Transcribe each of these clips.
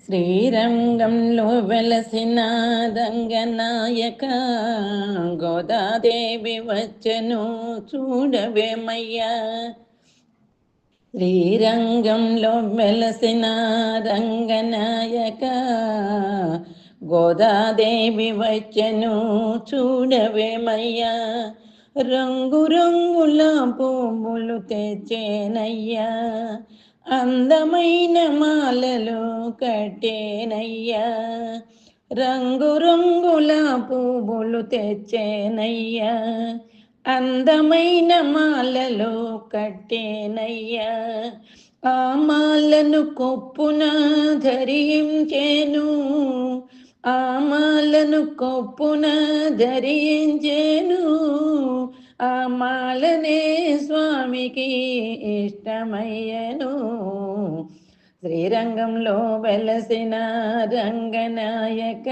శ్రీరంగంలో వెలసిన రంగనాయక గోదాదేవి వచ్చెను చూడవేమయ్యా. శ్రీరంగంలో వెలసిన రంగనాయక గోదాదేవి వచ్చెను చూడవేమయ్యా. రంగు రంగుల పువ్వులు తెచ్చేనయ్యా, అందమైన మాలలు కట్టేనయ్యా. రంగు రంగుల పువ్వులు తెచ్చేనయ్యా, అందమైన మాలలు కట్టేనయ్యా. ఆ మాలను కొప్పున ధరించేను, ఆ మాలను కొప్పున ధరించేను. ఆ మాలనే స్వామికి ఇష్టమయ్యను. శ్రీరంగంలో వెలసిన రంగనాయక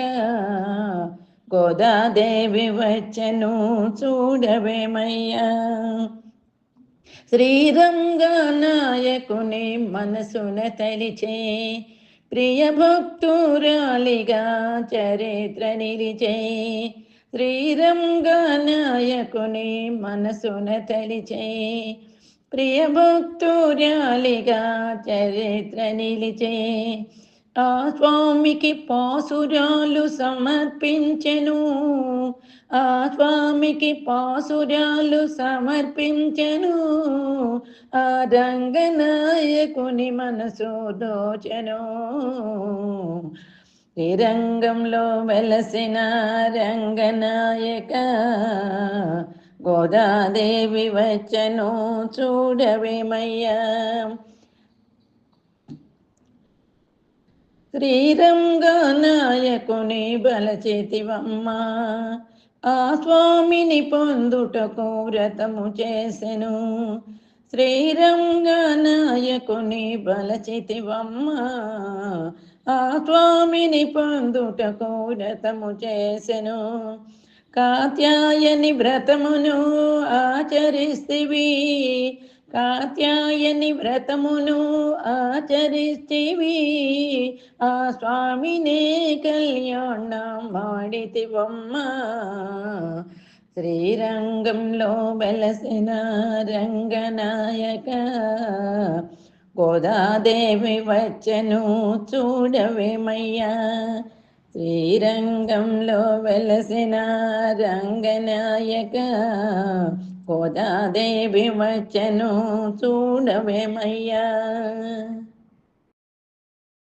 గోదాదేవి వచ్చెను చూడవేమయ్యా. శ్రీరంగనాయకుని మనసున తలిచే ప్రియ భక్తురాలిగా చరిత్ర నిలిచే. శ్రీరంగనాయకుని మనసున తలిచే ప్రియ భక్తురాలిగా చరిత్ర నిలిచే. ఆ స్వామికి పాసురాలు సమర్పించెను, ఆ స్వామికి పాసురాలు సమర్పించెను. ఆ రంగనాయకుని మనసు దోచెను. శ్రీరంగంలో వెలసిన రంగనాయక గోదాదేవి వచ్చెను చూడవేమయ్యా. శ్రీరంగనాయకుని బలచేతివమ్మ, ఆ స్వామిని పొందుటకు వ్రతము చేసెను. శ్రీరంగనాయకుని బలచేతివమ్మ, ఆ స్వామిని పొందుటకు వ్రతము చేసెను. కాత్యాయని వ్రతమును ఆచరిస్తివి, కాత్యాయని వ్రతమును ఆచరిస్తివి. ఆ స్వామినే కళ్యాణం ಮಾಡಿతివమ్మ. శ్రీరంగంలో వెలసిన రంగనాయక గోదాదేవి వచ్చెను చూడవేమయ్యా. శ్రీరంగంలో వెలసిన రంగనాయక గోదాదేవి వచ్చెను చూడవేమయ్యా.